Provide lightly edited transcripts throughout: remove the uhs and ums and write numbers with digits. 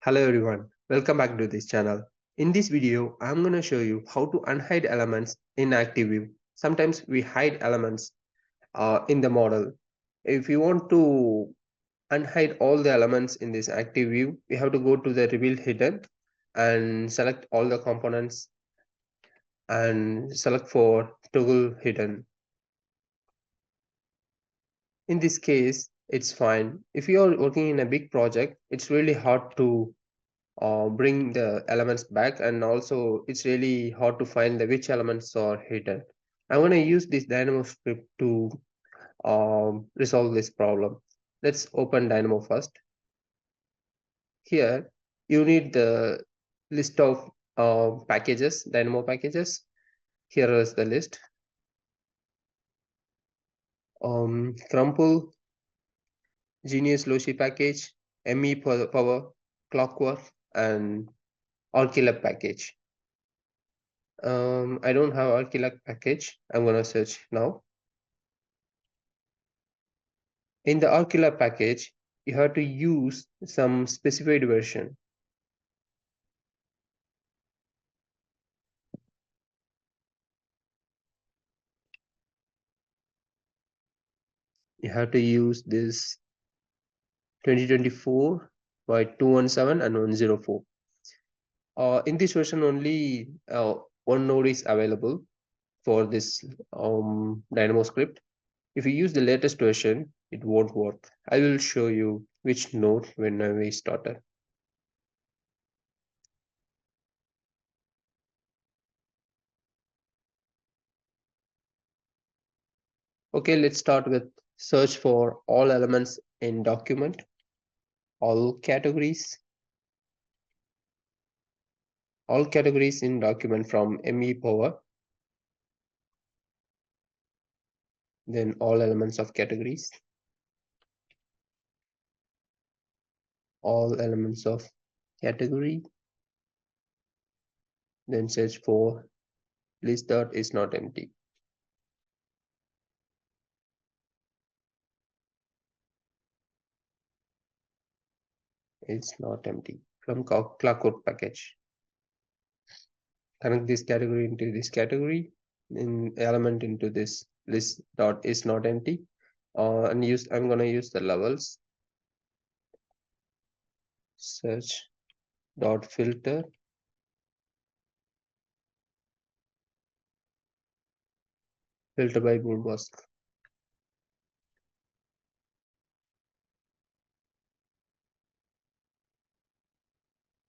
Hello everyone, welcome back to this channel. In this video, I'm going to show you how to unhide elements in Active View. Sometimes we hide elements in the model. If you want to unhide all the elements in this Active View, we have to go to the Reveal Hidden and select all the components and select for Toggle Hidden. In this case, it's fine. If you are working in a big project, it's really hard to bring the elements back, and also it's really hard to find the which elements are hidden. I'm going to use this Dynamo script to resolve this problem. Let's open Dynamo first. Here you need the list of packages, Dynamo packages. Here is the list. Crumple, Genius Loci package, ME Power, Clockwork, and Orchilab package. I don't have Orchilab package. I'm gonna search now. In the Orchilab package, you have to use some specified version. You have to use this 2024 by 217 and 104. In this version only one node is available for this Dynamo script. If you use the latest version, it won't work. I will show you which node when we started. Okay, let's start with search for all elements in document, all categories in document from ME Power, then all elements of categories, all elements of category, then search for list dot is not empty. It's not empty from Clockwork package. Connect this category into this category, in element into this list dot is not empty, and I'm gonna use the levels. Search dot filter by bool mask.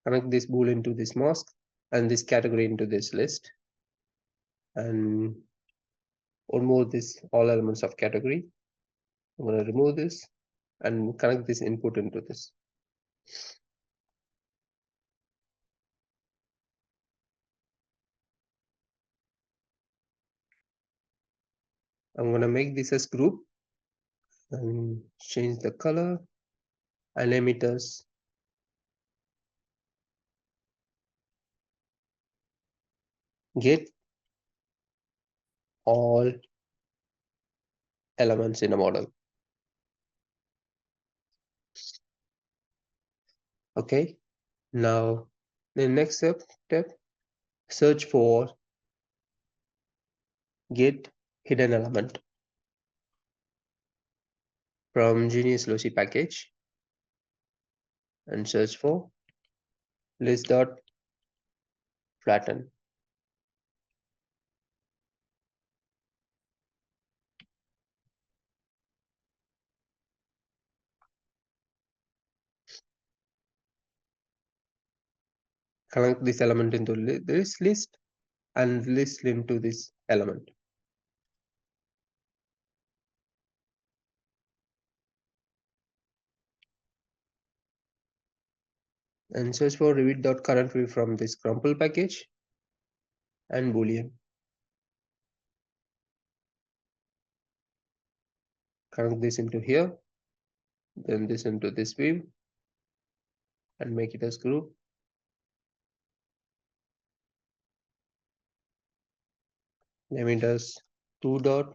Connect this bool into this mask and this category into this list, and one more this all elements of category. I'm going to remove this and connect this input into this. I'm going to make this as group and change the color and name it as get all elements in a model. Okay, now the next step, search for get hidden element from Genius Loci package and search for list dot flatten. Connect this element into this list and list into this element. And search for Revit.current view from this crumple package and boolean. Connect this into here, then this into this view, and make it as group. Name it as 2 dot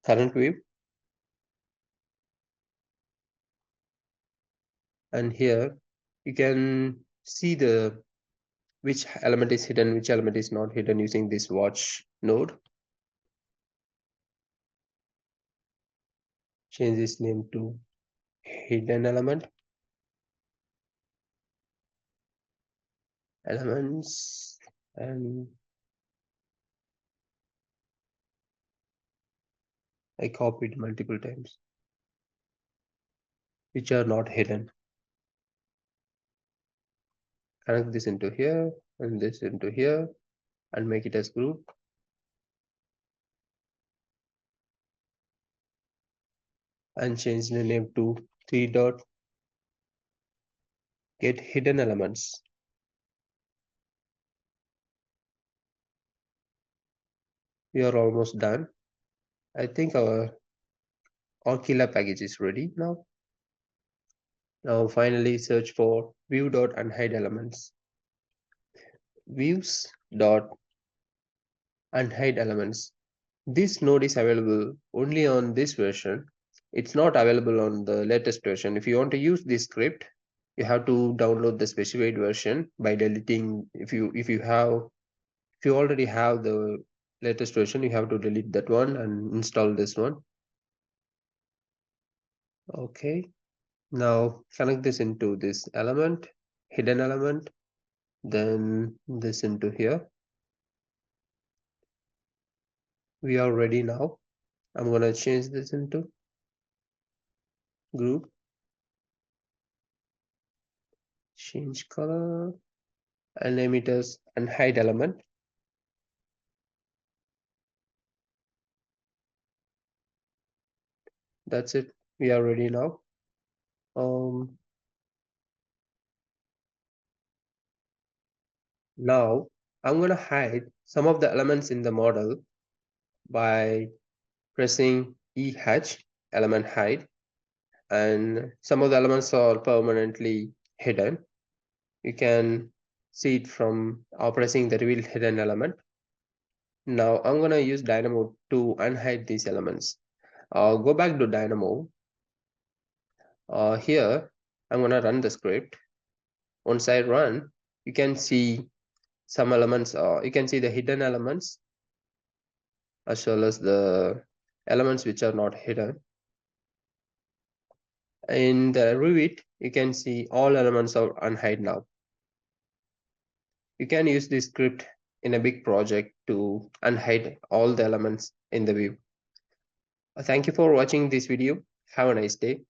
current view, and here you can see the which element is hidden, which element is not hidden using this watch node. Change this name to hidden elements, and I copied multiple times, which are not hidden. Connect this into here and this into here and make it as group. And change the name to 3 dot get hidden elements. We are almost done. I think our Orkila package is ready now. Now finally search for view.unhide elements. Views.unhide elements. This node is available only on this version. It's not available on the latest version. If you want to use this script, you have to download the specified version by deleting. If you already have the latest version, you have to delete that one and install this one. Okay. Now connect this into this element, hidden element, then this into here. We are ready now. I'm gonna change this into group, change color, and name it as unhide element. That's it. We are ready now. Now I'm gonna hide some of the elements in the model by pressing E hatch element hide, and some of the elements are permanently hidden. You can see it from pressing the reveal hidden element. Now I'm gonna use Dynamo to unhide these elements. Go back to Dynamo. Here I'm gonna run the script. Once I run, you can see some elements. You can see the hidden elements as well as the elements which are not hidden. In the Revit, you can see all elements are unhide now. You can use this script in a big project to unhide all the elements in the view. Thank you for watching this video. Have a nice day.